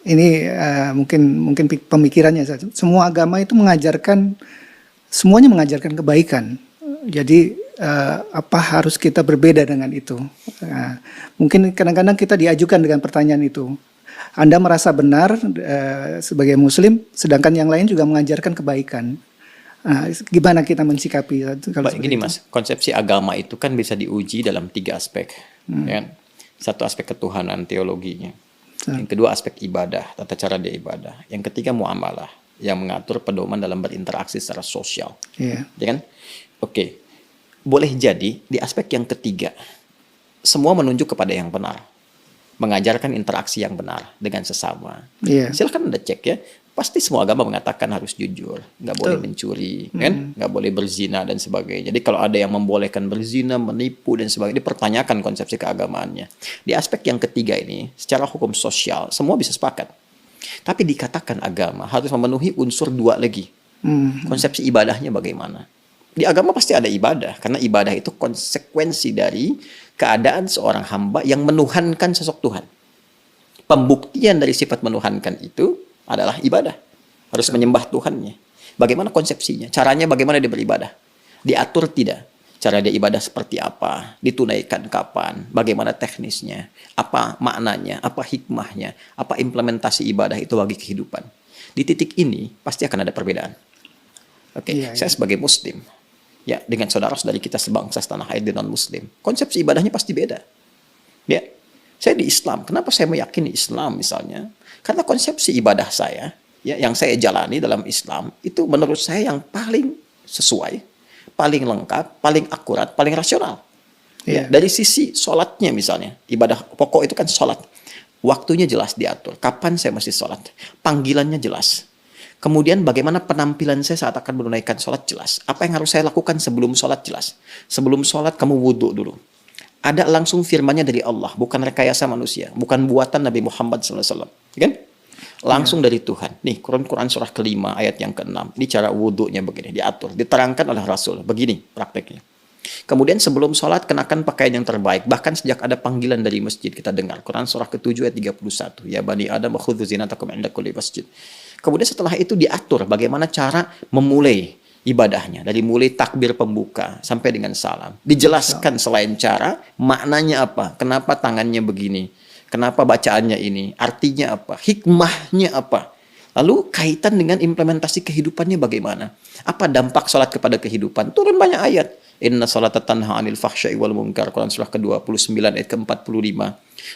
ini mungkin pemikirannya saja. Semua agama itu semuanya mengajarkan kebaikan. Jadi apa harus kita berbeda dengan itu? Mungkin kadang-kadang kita diajukan dengan pertanyaan itu. Anda merasa benar sebagai Muslim, sedangkan yang lain juga mengajarkan kebaikan. Gimana kita mensikapi? Baik, gini Mas, konsepsi agama itu kan bisa diuji dalam 3 aspek. Ya. Satu aspek ketuhanan, teologinya. Yang kedua aspek ibadah, tata cara dia ibadah. Yang ketiga muamalah, yang mengatur pedoman dalam berinteraksi secara sosial. Ya kan? Oke. Boleh jadi di aspek yang ketiga, semua menunjuk kepada yang benar. Mengajarkan interaksi yang benar dengan sesama. Silahkan Anda cek ya. Pasti semua agama mengatakan harus jujur, nggak boleh mencuri, kan? Nggak boleh berzina dan sebagainya. Jadi kalau ada yang membolehkan berzina, menipu dan sebagainya, dipertanyakan konsepsi keagamaannya. Di aspek yang ketiga ini, secara hukum sosial, semua bisa sepakat. Tapi dikatakan agama harus memenuhi unsur 2 lagi. Konsepsi ibadahnya bagaimana? Di agama pasti ada ibadah, karena ibadah itu konsekuensi dari keadaan seorang hamba yang menuhankan sosok Tuhan. Pembuktian dari sifat menuhankan itu adalah ibadah. Harus menyembah Tuhannya. Bagaimana konsepsinya? Caranya bagaimana dia beribadah? Diatur tidak? Cara dia ibadah seperti apa? Ditunaikan kapan? Bagaimana teknisnya? Apa maknanya? Apa hikmahnya? Apa implementasi ibadah itu bagi kehidupan? Di titik ini pasti akan ada perbedaan. Saya sebagai Muslim, ya dengan saudara-saudari kita sebangsa setanah air dan non-Muslim, konsepsi ibadahnya pasti beda. Ya, saya di Islam. Kenapa saya meyakini Islam misalnya? Karena konsepsi ibadah saya, ya, yang saya jalani dalam Islam, itu menurut saya yang paling sesuai, paling lengkap, paling akurat, paling rasional. Ya, dari sisi sholatnya misalnya, ibadah pokok itu kan sholat. Waktunya jelas diatur, kapan saya mesti sholat. Panggilannya jelas. Kemudian bagaimana penampilan saya saat akan menunaikan sholat jelas. Apa yang harus saya lakukan sebelum sholat jelas. Sebelum sholat kamu wudhu dulu. Ada langsung firmannya dari Allah, bukan rekayasa manusia, bukan buatan Nabi Muhammad SAW, kan? Langsung dari Tuhan. Nih, Quran surah ke-5 ayat yang ke-6. Ini cara wudhunya begini, diatur, diterangkan oleh Rasul. Begini prakteknya. Kemudian sebelum sholat kenakan pakaian yang terbaik. Bahkan sejak ada panggilan dari masjid kita dengar. Quran surah ke-7 ayat 31. Ya bani Adam khudzu zinatakum 'inda kulli masjid. Kemudian setelah itu diatur bagaimana cara memulai ibadahnya, dari mulai takbir pembuka sampai dengan salam. Dijelaskan selain cara, maknanya apa, kenapa tangannya begini, kenapa bacaannya ini, artinya apa, hikmahnya apa. Lalu kaitan dengan implementasi kehidupannya bagaimana. Apa dampak sholat kepada kehidupan? Turun banyak ayat. Inna sholata tanha 'anil fahsya'i wal munkar. Quran surah ke-29 ayat ke-45.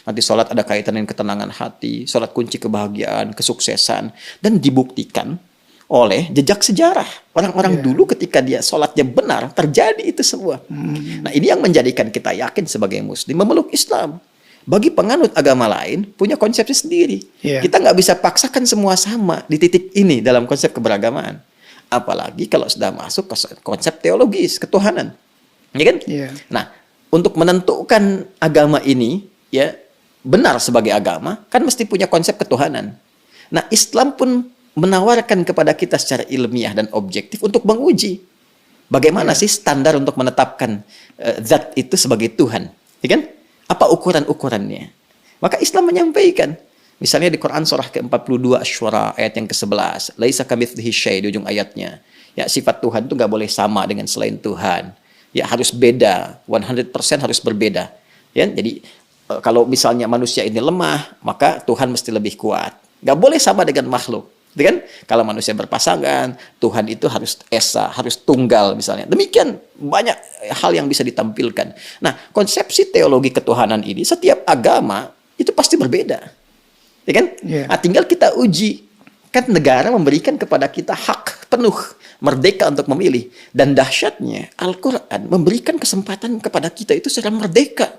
Nanti sholat ada kaitan dengan ketenangan hati, sholat kunci kebahagiaan, kesuksesan, dan dibuktikan oleh jejak sejarah. Orang-orang dulu ketika dia sholatnya benar, terjadi itu semua. Nah, ini yang menjadikan kita yakin sebagai Muslim memeluk Islam. Bagi penganut agama lain, punya konsepsi sendiri. Kita nggak bisa paksakan semua sama di titik ini dalam konsep keberagamaan. Apalagi kalau sudah masuk ke konsep teologis, ketuhanan. Ya kan? Nah, untuk menentukan agama ini, ya benar sebagai agama, kan mesti punya konsep ketuhanan. Nah, Islam pun menawarkan kepada kita secara ilmiah dan objektif untuk menguji bagaimana sih standar untuk menetapkan zat itu sebagai Tuhan, ya kan? Apa ukuran-ukurannya? Maka Islam menyampaikan, misalnya di Quran surah ke-42 Asy-Syura ayat yang ke-11, laisa kamitslihi syai' di ujung ayatnya. Ya, sifat Tuhan itu nggak boleh sama dengan selain Tuhan. Ya, harus beda, 100% harus berbeda. Ya, jadi kalau misalnya manusia ini lemah, maka Tuhan mesti lebih kuat. Nggak boleh sama dengan makhluk. Kan? Kalau manusia berpasangan, Tuhan itu harus esa, harus tunggal misalnya. Demikian banyak hal yang bisa ditampilkan. Nah, konsepsi teologi ketuhanan ini setiap agama itu pasti berbeda. Ya kan? Nah, tinggal kita uji. Kan negara memberikan kepada kita hak penuh, merdeka untuk memilih. Dan dahsyatnya, Al-Quran memberikan kesempatan kepada kita itu secara merdeka.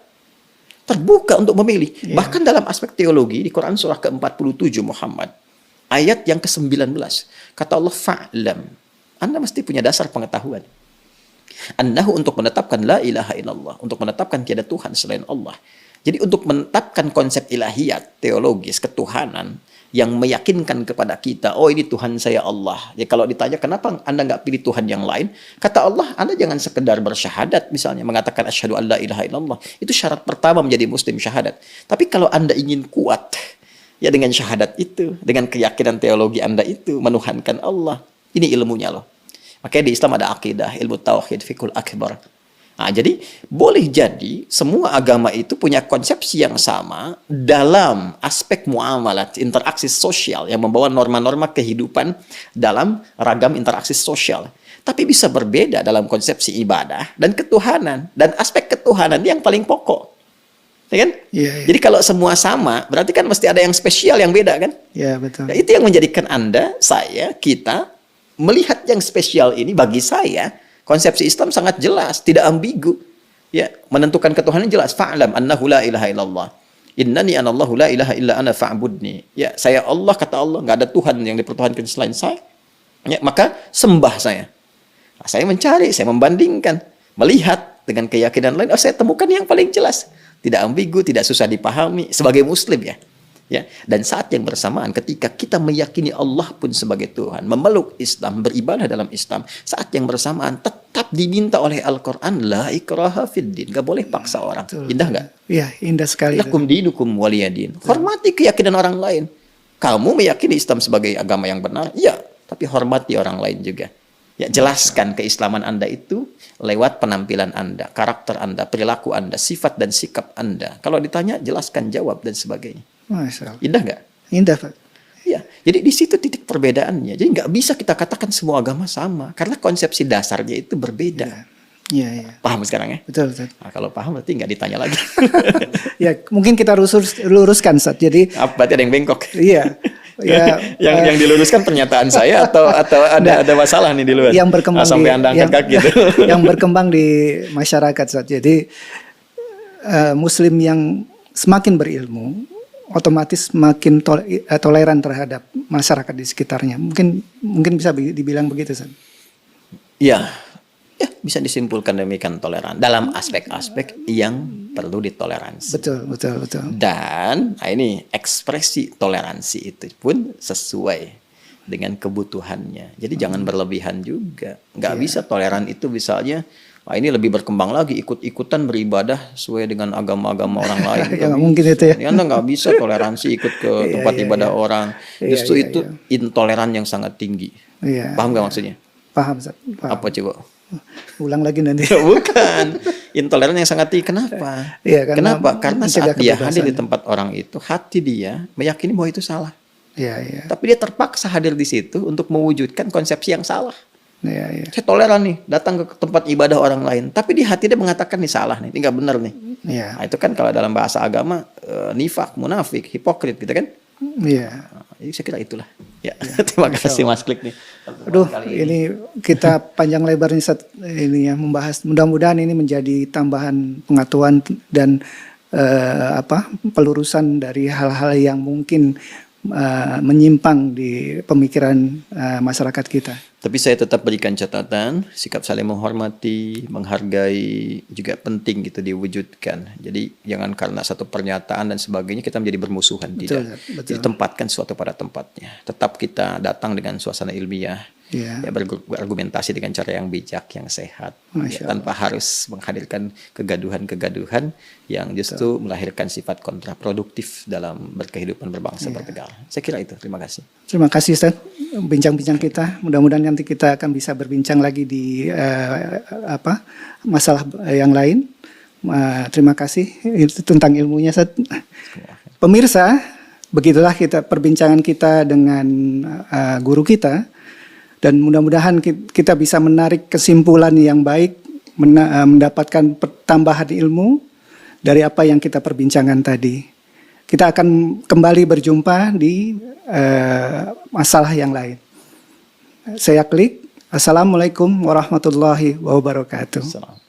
Terbuka untuk memilih. Bahkan dalam aspek teologi, di Quran surah ke-47 Muhammad, ayat yang ke-19. Kata Allah, fa'lam. Anda mesti punya dasar pengetahuan. Annahu untuk menetapkan la ilaha illallah. Untuk menetapkan tiada Tuhan selain Allah. Jadi untuk menetapkan konsep ilahiyat, teologis, ketuhanan, yang meyakinkan kepada kita, oh ini Tuhan saya Allah. Ya kalau ditanya, kenapa Anda nggak pilih Tuhan yang lain? Kata Allah, Anda jangan sekedar bersyahadat, misalnya mengatakan asyhadu an la ilaha illallah. Itu syarat pertama menjadi Muslim, syahadat. Tapi kalau Anda ingin kuat, Ya dengan syahadat itu, dengan keyakinan teologi Anda itu, menuhankan Allah. Ini ilmunya loh. Makanya di Islam ada akidah, ilmu tauhid, fikul akbar. Nah, jadi boleh jadi semua agama itu punya konsepsi yang sama dalam aspek muamalat, interaksi sosial yang membawa norma-norma kehidupan dalam ragam interaksi sosial. Tapi bisa berbeda dalam konsepsi ibadah dan ketuhanan. Dan aspek ketuhanan yang paling pokok. Ya kan? Iya, iya. Jadi kalau semua sama, berarti kan mesti ada yang spesial yang beda kan? Ya, betul. Nah, itu yang menjadikan Anda, saya, kita melihat yang spesial ini bagi saya, konsepsi Islam sangat jelas, tidak ambigu. Ya, menentukan ketuhanan jelas. Fa'lam annahu la ilaha illallah. Innani anallahu la ilaha illa ana fa'budni. Ya, saya Allah, kata Allah, nggak ada Tuhan yang dipertuhankan selain saya. Ya, maka sembah saya. Nah, saya mencari, saya membandingkan, melihat dengan keyakinan lain, saya temukan yang paling jelas. Tidak ambigu, tidak susah dipahami sebagai muslim ya. Ya, dan saat yang bersamaan ketika kita meyakini Allah pun sebagai Tuhan, memeluk Islam, beribadah dalam Islam, saat yang bersamaan tetap diminta oleh Al-Qur'an la ikraha fid din, enggak boleh paksa orang. Betul. Indah enggak? Iya, indah sekali. Lakum dinukum waliyadin. Hormati keyakinan orang lain. Kamu meyakini Islam sebagai agama yang benar? Iya, tapi hormati orang lain juga. Ya, jelaskan keislaman Anda itu lewat penampilan Anda, karakter Anda, perilaku Anda, sifat dan sikap Anda. Kalau ditanya, jelaskan, jawab, dan sebagainya. Masya Allah. Indah nggak? Indah, Pak. Ya, jadi di situ titik perbedaannya. Jadi nggak bisa kita katakan semua agama sama, karena konsepsi dasarnya itu berbeda. Iya, iya. Paham sekarang ya? Betul, betul. Nah, kalau paham berarti nggak ditanya lagi. Ya, mungkin kita luruskan, Ustaz. Jadi, Berarti ada yang bengkok. iya. Ya, yang diluruskan pernyataan saya atau ada masalah nih di luar. Yang berkembang sampai Anda angkat kaki gitu. Yang berkembang di masyarakat, Ustaz. Jadi, Muslim yang semakin berilmu, otomatis makin toleran terhadap masyarakat di sekitarnya. Mungkin bisa dibilang begitu, Ustaz. Ya, bisa disimpulkan demikian toleran dalam aspek-aspek yang perlu ditoleransi. Betul, betul, betul. Dan ini ekspresi toleransi itu pun sesuai dengan kebutuhannya. Jadi jangan berlebihan juga. Nggak bisa toleran itu misalnya, ini lebih berkembang lagi, ikut-ikutan beribadah sesuai dengan agama-agama orang lain. Ya, mungkin itu ya. Anda nggak bisa toleransi ikut ke tempat ibadah orang. Justru itu intoleran yang sangat tinggi. Iya. Paham nggak maksudnya? Paham, Ustaz. Paham. Apa coba? Ulang lagi nanti. Bukan. Intoleran yang sangat tinggi. Kenapa? Iya, Kenapa? Karena saat dia kebebasan. hadir di tempat orang itu, hati dia meyakini bahwa itu salah. Iya, iya. Tapi dia terpaksa hadir di situ untuk mewujudkan konsepsi yang salah. Iya, iya. Saya toleran nih, datang ke tempat ibadah orang lain. Tapi di hati dia mengatakan ini salah nih, ini nggak benar nih. Iya. Nah, itu kan kalau dalam bahasa agama, nifak, munafik, hipokrit gitu kan. Iya. Jadi saya kira itulah. Ya, terima kasih Mas Klik nih. Aduh, ini kita panjang lebar ini ya membahas. Mudah-mudahan ini menjadi tambahan pengetahuan dan pelurusan dari hal-hal yang mungkin menyimpang di pemikiran masyarakat kita. Tapi saya tetap berikan catatan, sikap saling menghormati, menghargai juga penting gitu diwujudkan. Jadi jangan karena satu pernyataan dan sebagainya kita menjadi bermusuhan. Betul, tidak. betul. Jadi tempatkan sesuatu pada tempatnya. Tetap kita datang dengan suasana ilmiah, Ya. ya, berargumentasi dengan cara yang bijak, yang sehat, ya, tanpa harus menghadirkan kegaduhan-kegaduhan yang justru melahirkan sifat kontraproduktif dalam berkehidupan berbangsa bernegara. Saya kira itu. Terima kasih. Terima kasih, Ustaz. Bincang-bincang kita. Mudah-mudahan nanti kita akan bisa berbincang lagi di masalah yang lain. Terima kasih itu tentang ilmunya, Ustaz. Pemirsa, begitulah perbincangan kita dengan guru kita. Dan mudah-mudahan kita bisa menarik kesimpulan yang baik, mendapatkan tambahan ilmu dari apa yang kita perbincangkan tadi. Kita akan kembali berjumpa di masalah yang lain. Saya Klik. Assalamualaikum warahmatullahi wabarakatuh.